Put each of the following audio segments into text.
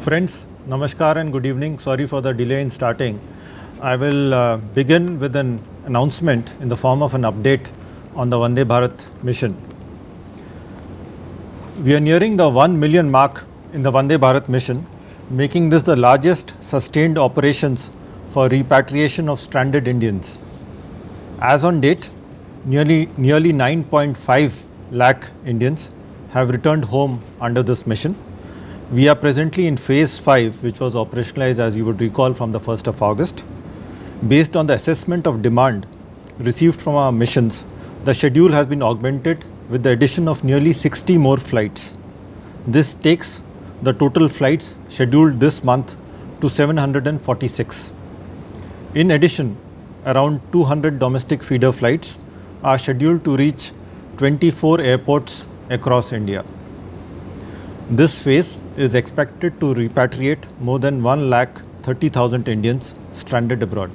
Friends, Namaskar and good evening. Sorry for the delay in starting. I will begin with an announcement in the form of an update on the Vande Bharat mission. We are nearing the 1 million mark in the Vande Bharat mission, making this the largest sustained operations for repatriation of stranded Indians. As on date, nearly 9.5 lakh Indians have returned home under this mission. We are presently in phase 5, which was operationalized, as you would recall, from the 1st of August. Based on the assessment of demand received from our missions, the schedule has been augmented with the addition of nearly 60 more flights. This takes the total flights scheduled this month to 746. In addition, around 200 domestic feeder flights are scheduled to reach 24 airports across India. This phase is expected to repatriate more than 1,30,000 Indians stranded abroad.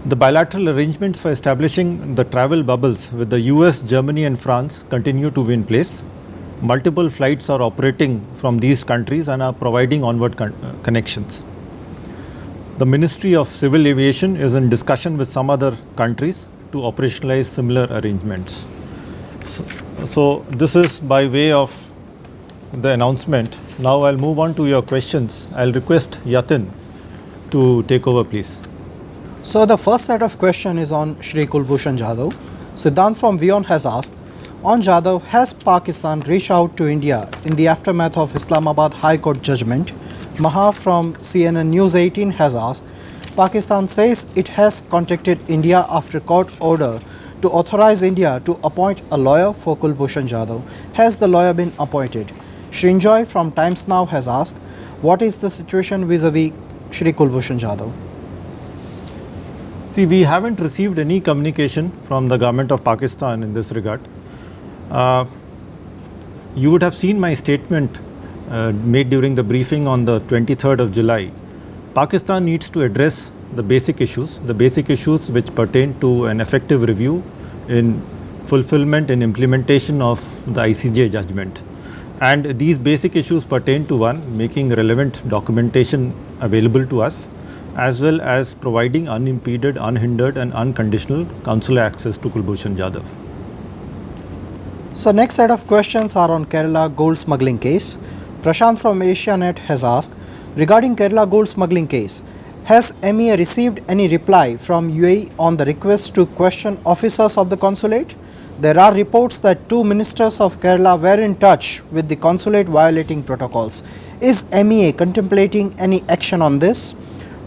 The bilateral arrangements for establishing the travel bubbles with the US, Germany and France continue to be in place. Multiple flights are operating from these countries and are providing onward connections. The Ministry of Civil Aviation is in discussion with some other countries to operationalize similar arrangements. So this is by way of the announcement. Now I'll move on to your questions. I'll request Yatin to take over, please. So the first set of questions is on Shri Kulbhushan Jadhav. Siddhant from Vion has asked, on Jadhav, has Pakistan reached out to India in the aftermath of Islamabad High Court judgment? Maha from CNN News 18 has asked, Pakistan says it has contacted India after court order to authorize India to appoint a lawyer for Kulbhushan Jadhav. Has the lawyer been appointed? Shrinjoy from Times Now has asked, what is the situation vis-a-vis Shri Kulbhushan Jadhav? See, we haven't received any communication from the government of Pakistan in this regard. You would have seen my statement made during the briefing on the 23rd of July. Pakistan needs to address the basic issues which pertain to an effective review in fulfillment and implementation of the ICJ judgment. And these basic issues pertain to one, making relevant documentation available to us, as well as providing unimpeded, unhindered and unconditional consular access to Kulbhushan Jadhav. So next set of questions are on Kerala gold smuggling case. Prashant from Asianet has asked, regarding Kerala gold smuggling case, has MEA received any reply from UAE on the request to question officers of the consulate? There are reports that 2 ministers of Kerala were in touch with the consulate violating protocols. Is MEA contemplating any action on this?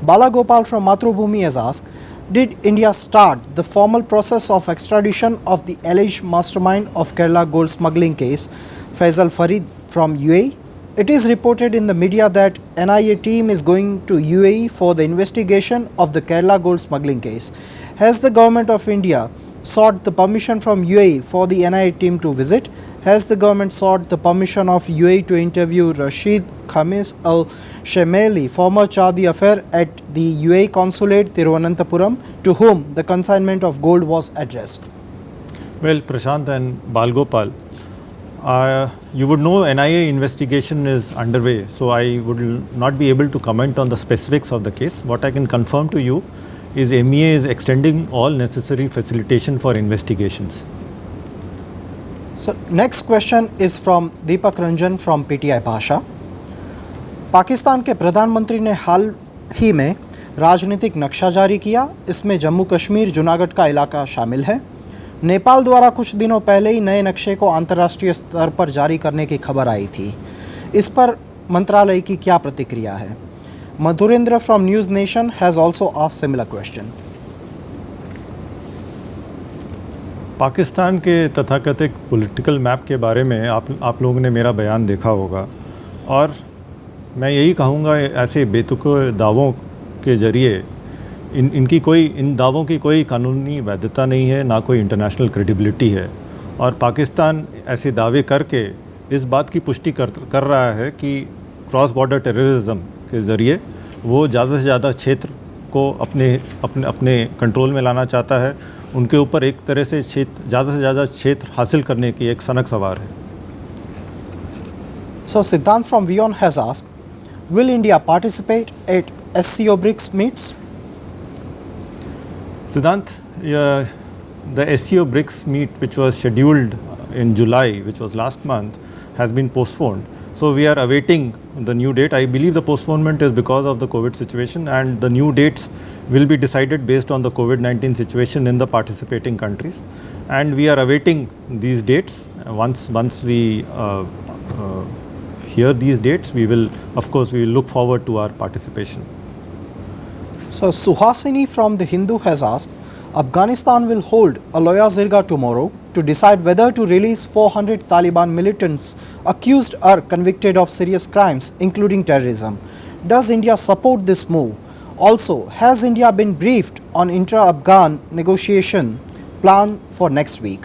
Balagopal from Matrubhumi has asked, did India start the formal process of extradition of the alleged mastermind of Kerala gold smuggling case, Faisal Farid from UAE? It is reported in the media that NIA team is going to UAE for the investigation of the Kerala gold smuggling case. Has the government of India sought the permission from UAE for the NIA team to visit? Has the government sought the permission of UAE to interview Rashid Khamis al-Shemaili, former Charge d'Affaires at the UAE consulate Thiruvananthapuram, to whom the consignment of gold was addressed? Well, Prashant and Balgopal, you would know NIA investigation is underway, so I would not be able to comment on the specifics of the case. What I can confirm to you is MEA is extending all necessary facilitation for investigations. So next question is from Deepak Ranjan from PTI Bhasha. Pakistan के प्रधानमंत्री ने हाल ही में राजनीतिक नक्शा जारी किया। इसमें जम्मू कश्मीर, जूनागढ़ का इलाका शामिल है। नेपाल द्वारा कुछ दिनों पहले ही नए नक्शे को अंतर्राष्ट्रीय स्तर पर जारी करने की खबर आई थी। इस पर मंत्रालय की क्या प्रतिक्रिया है? Madhurendra from News Nation has also asked similar question. Pakistan के तथाकथित पॉलिटिकल मैप के बारे में आप लोगों ने मेरा बयान देखा होगा, और मैं यही कहूँगा, ऐसे बेतुके दावों के ज़रिए इन दावों की कोई कानूनी वैधता नहीं है, ना कोई इंटरनेशनल क्रेडिबिलिटी है। और पाकिस्तान ऐसे दावे करके इस बात की पुष्टि कर रहा है कि क्रॉस बॉर्डर टेररिज्म के ज़रिए वो ज़्यादा से ज़्यादा क्षेत्र को अपने कंट्रोल में लाना चाहता है। उनके ऊपर एक तरह से ज़्यादा क्षेत्र हासिल करने की एक सनक सवार है। So Siddhant from WION has asked, will India participate at SCO BRICS meets? Siddhant, the SCO BRICS meet, which was scheduled in July, which was last month, has been postponed. So we are awaiting the new date. I believe the postponement is because of the COVID situation, and the new dates will be decided based on the COVID-19 situation in the participating countries. And we are awaiting these dates. Once we hear these dates, we will look forward to our participation. So Suhasini from The Hindu has asked, Afghanistan will hold a Loya Zirga tomorrow to decide whether to release 400 Taliban militants accused or convicted of serious crimes, including terrorism. Does India support this move? Also, has India been briefed on intra-Afghan negotiation plan for next week?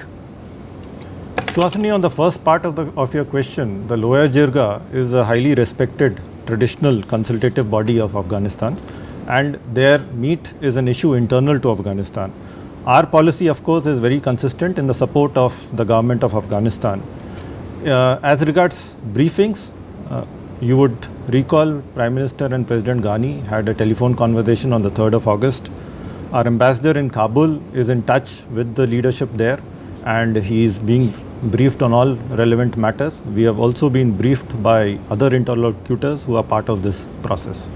Suhasini, on the first part of your question, the Loya Jirga is a highly respected traditional consultative body of Afghanistan, and their meet is an issue internal to Afghanistan. Our policy, of course, is very consistent in the support of the government of Afghanistan. As regards briefings, you would recall Prime Minister and President Ghani had a telephone conversation on the 3rd of August. Our ambassador in Kabul is in touch with the leadership there, and he is being briefed on all relevant matters. We have also been briefed by other interlocutors who are part of this process.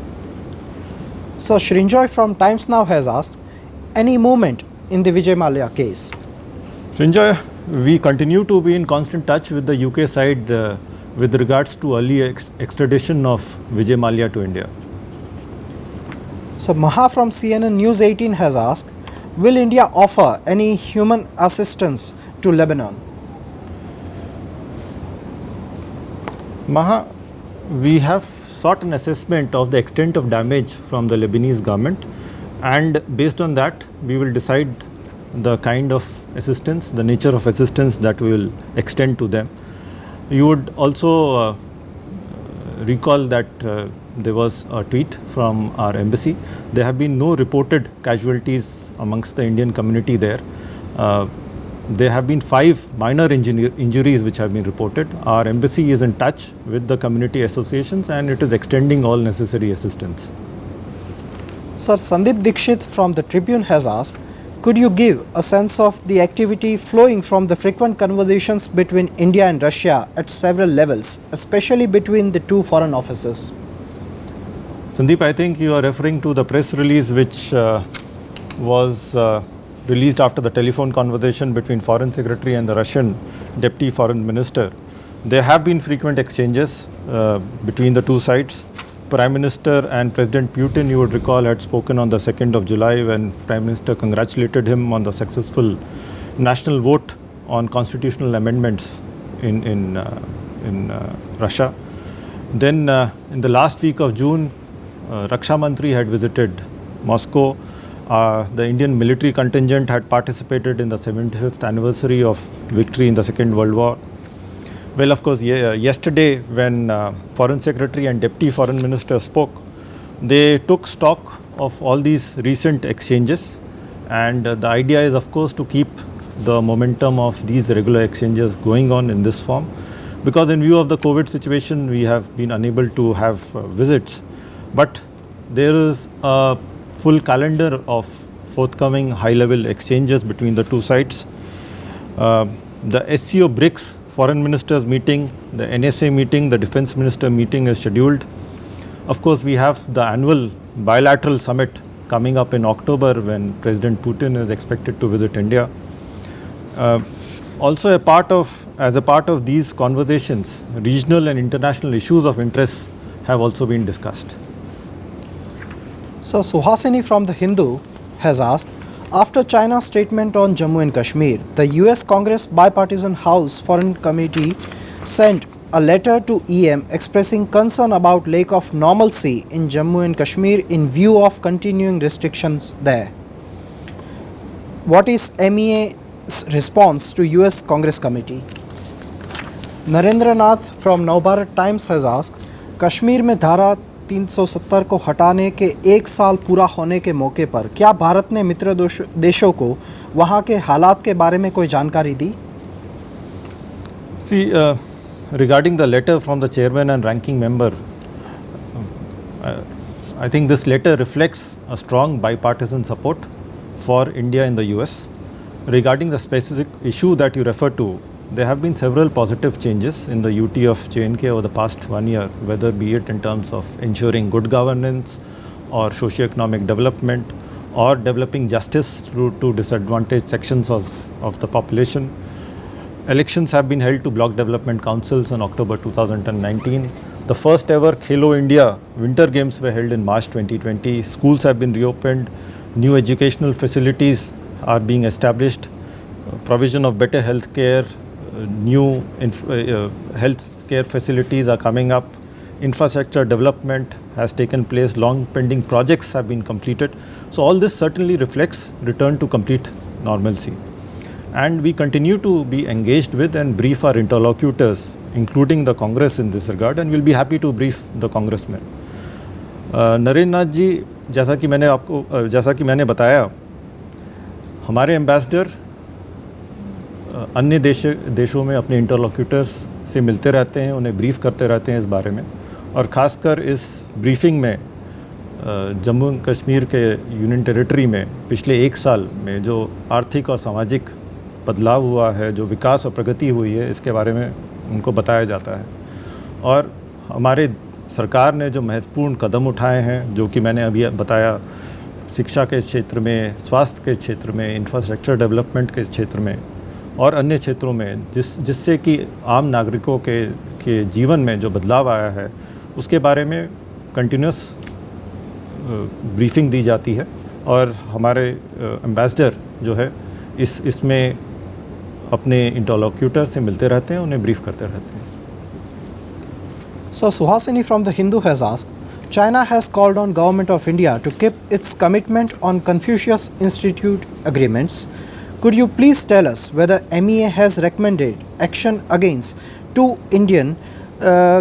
So Shrinjoy from Times Now has asked, any movement in the Vijay Mallya case? Shrinjoy, we continue to be in constant touch with the UK side with regards to early extradition of Vijay Mallya to India. So Maha from CNN News 18 has asked, will India offer any human assistance to Lebanon? Maha, we have sought an assessment of the extent of damage from the Lebanese government, and based on that we will decide the kind of assistance, the nature of assistance that we will extend to them. You would also recall that there was a tweet from our embassy. There have been no reported casualties amongst the Indian community there. There have been 5 minor injuries which have been reported. Our embassy is in touch with the community associations, and it is extending all necessary assistance. Sir, Sandeep Dikshit from the Tribune has asked, could you give a sense of the activity flowing from the frequent conversations between India and Russia at several levels, especially between the two foreign offices? Sandeep, I think you are referring to the press release which was released after the telephone conversation between Foreign Secretary and the Russian Deputy Foreign Minister. There have been frequent exchanges between the two sides. Prime Minister and President Putin, you would recall, had spoken on the 2nd of July when Prime Minister congratulated him on the successful national vote on constitutional amendments in Russia. Then in the last week of June, Raksha Mantri had visited Moscow. The Indian military contingent had participated in the 75th anniversary of victory in the Second World War. Well, of course, yesterday when Foreign Secretary and Deputy Foreign Minister spoke, they took stock of all these recent exchanges, and the idea is, of course, to keep the momentum of these regular exchanges going on in this form, because in view of the COVID situation, we have been unable to have visits, but there is a full calendar of forthcoming high-level exchanges between the two sides. The SCO BRICS Foreign Ministers meeting, the NSA meeting, the Defense Minister meeting is scheduled. Of course, we have the annual bilateral summit coming up in October when President Putin is expected to visit India. Also, as a part of these conversations, regional and international issues of interest have also been discussed. So Suhasini from The Hindu has asked, after China's statement on Jammu and Kashmir, the US Congress Bipartisan House Foreign Committee sent a letter to EM expressing concern about lack of normalcy in Jammu and Kashmir in view of continuing restrictions there. What is MEA's response to US Congress Committee? Narendra Nath from Navbharat Times has asked, Kashmir में धारा 370 को हटाने के 1 साल पूरा होने के मौके पर क्या भारत ने मित्र देशों को वहां के हालात के बारे में कोई जानकारी दी? See, regarding the letter from the chairman and ranking member, I think this letter reflects a strong bipartisan support for India in the US. Regarding the specific issue that you refer to, there have been several positive changes in the UT of J&K over the past 1 year, whether be it in terms of ensuring good governance or socio-economic development or developing justice to disadvantaged sections of the population. Elections have been held to block development councils in October 2019. The first ever Khelo India Winter Games were held in March 2020. Schools have been reopened. New educational facilities are being established. Provision of better health care, new health care facilities are coming up. Infrastructure development has taken place. Long pending projects have been completed. So all this certainly reflects return to complete normalcy. And we continue to be engaged with and brief our interlocutors, including the Congress in this regard, and we'll be happy to brief the congressmen. Narendra Nath ji, जैसा कि मैंने बताया, हमारे ambassador अन्य देशों में अपने इंटरलॉक्यूटर्स से मिलते रहते हैं, उन्हें ब्रीफ करते रहते हैं इस बारे में, और ख़ासकर इस ब्रीफिंग में जम्मू कश्मीर के यूनियन टेरिटरी में पिछले 1 साल में जो आर्थिक और सामाजिक बदलाव हुआ है, जो विकास और प्रगति हुई है, इसके बारे में उनको बताया जाता है। और हमारे सरकार ने जो महत्वपूर्ण कदम उठाए हैं, जो कि मैंने अभी बताया, शिक्षा के क्षेत्र में, स्वास्थ्य के क्षेत्र में, इंफ्रास्ट्रक्चर डेवलपमेंट के क्षेत्र में और अन्य क्षेत्रों में, जिससे कि आम नागरिकों के जीवन में जो बदलाव आया है, उसके बारे में कंटिन्यूस ब्रीफिंग दी जाती है। और हमारे एम्बेसडर जो है इसमें अपने इंटरलॉक्यूटर से मिलते रहते हैं, उन्हें ब्रीफ करते रहते हैं। So Suhasini from The Hindu has asked, China has called on Government of India to keep its commitment on Confucius Institute agreements. Could you please tell us whether MEA has recommended action against 2 Indian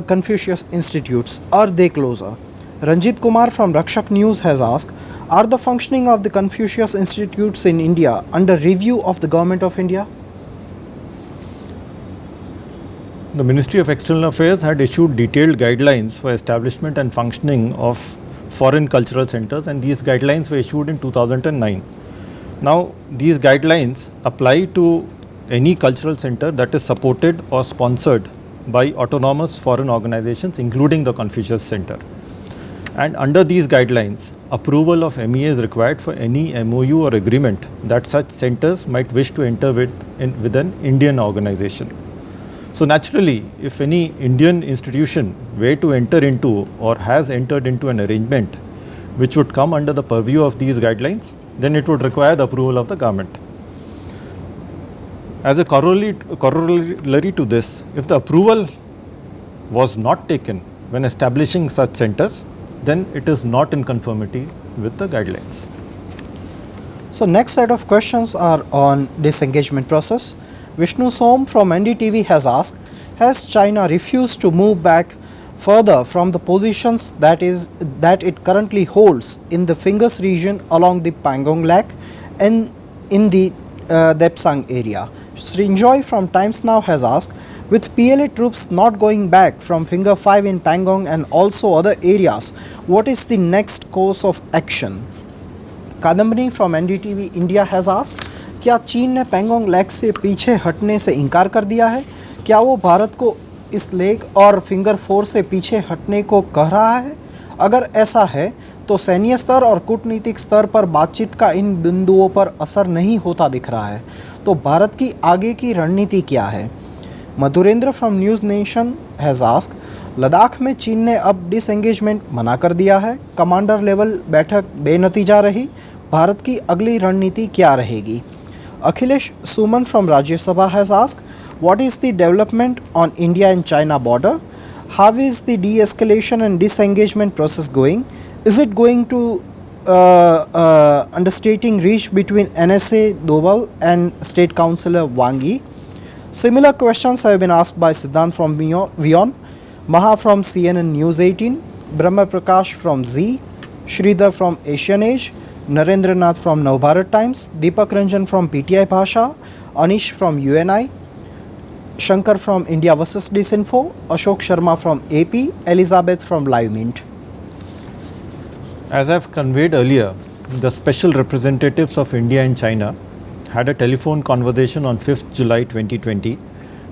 Confucius Institutes? Are they closer? Ranjit Kumar from Rakshak News has asked, are the functioning of the Confucius Institutes in India under review of the Government of India? The Ministry of External Affairs had issued detailed guidelines for establishment and functioning of foreign cultural centers, and these guidelines were issued in 2009. Now, these guidelines apply to any cultural center that is supported or sponsored by autonomous foreign organizations, including the Confucius Center. And under these guidelines, approval of MEA is required for any MOU or agreement that such centers might wish to enter with an Indian organization. So naturally, if any Indian institution were to enter into or has entered into an arrangement which would come under the purview of these guidelines, then it would require the approval of the government. As a corollary to this, if the approval was not taken when establishing such centers, then it is not in conformity with the guidelines. So next set of questions are on disengagement process. Vishnu Som from NDTV has asked, has China refused to move back further from the positions that it currently holds in the Fingers region along the Pangong Lake and in the Depsang area? Srinjoy from Times Now has asked, with PLA troops not going back from Finger 5 in Pangong and also other areas, what is the next course of action? Kadambani from NDTV India has asked, क्या चीन ने Pangong lake से पीछे हटने से इनकार कर दिया है? क्या वो भारत को इस लेक और फिंगर 4 से पीछे हटने को कह रहा है? अगर ऐसा है तो सैन्य स्तर और कूटनीतिक स्तर पर बातचीत का इन बिंदुओं पर असर नहीं होता दिख रहा है, तो भारत की आगे की रणनीति क्या है? Madhurendra from news nation has asked, Ladakh में चीन ने अब डिसएंगेजमेंट मना कर दिया है, कमांडर लेवल बैठक बेनतीजा रही, भारत की अगली रणनीति क्या रहेगी? Akhilesh Suman from Rajya Sabha has asked, what is the development on India and China border? How is the de-escalation and disengagement process going? Is it going to understating reach between NSA Doval and State Councillor Wang Yi? Similar questions have been asked by Siddhant from Vion, Maha from CNN News 18, Brahma Prakash from Z, Sridhar from Asian Age, Narendra Nath from Navbharat Times, Deepak Ranjan from PTI Bhasha, Anish from UNI, Shankar from India vs Disinfo, Ashok Sharma from AP, Elizabeth from Live Mint. As I've conveyed earlier, the special representatives of India and China had a telephone conversation on 5th July 2020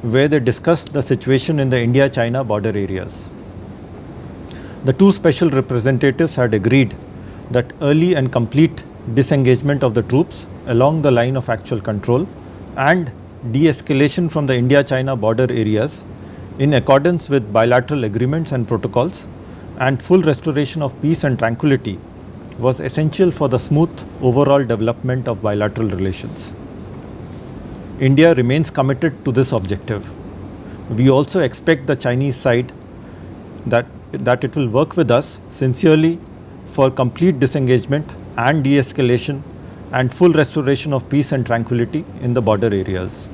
where they discussed the situation in the India-China border areas. The two special representatives had agreed that early and complete disengagement of the troops along the line of actual control and de-escalation from the India-China border areas in accordance with bilateral agreements and protocols and full restoration of peace and tranquility was essential for the smooth overall development of bilateral relations. India remains committed to this objective. We also expect the Chinese side that it will work with us sincerely for complete disengagement and de-escalation and full restoration of peace and tranquility in the border areas.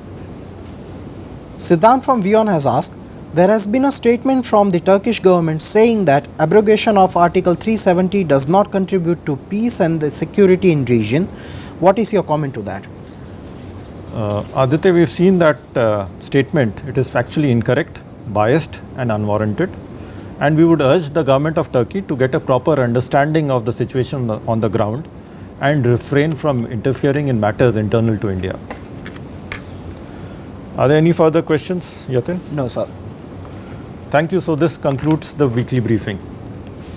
Siddhant from Vion has asked, there has been a statement from the Turkish government saying that abrogation of Article 370 does not contribute to peace and the security in region. What is your comment to that? Aditya, we've seen that statement. It is factually incorrect, biased and unwarranted. And we would urge the government of Turkey to get a proper understanding of the situation on the ground and refrain from interfering in matters internal to India. Are there any further questions, Yatin? No, sir. Thank you. So this concludes the weekly briefing.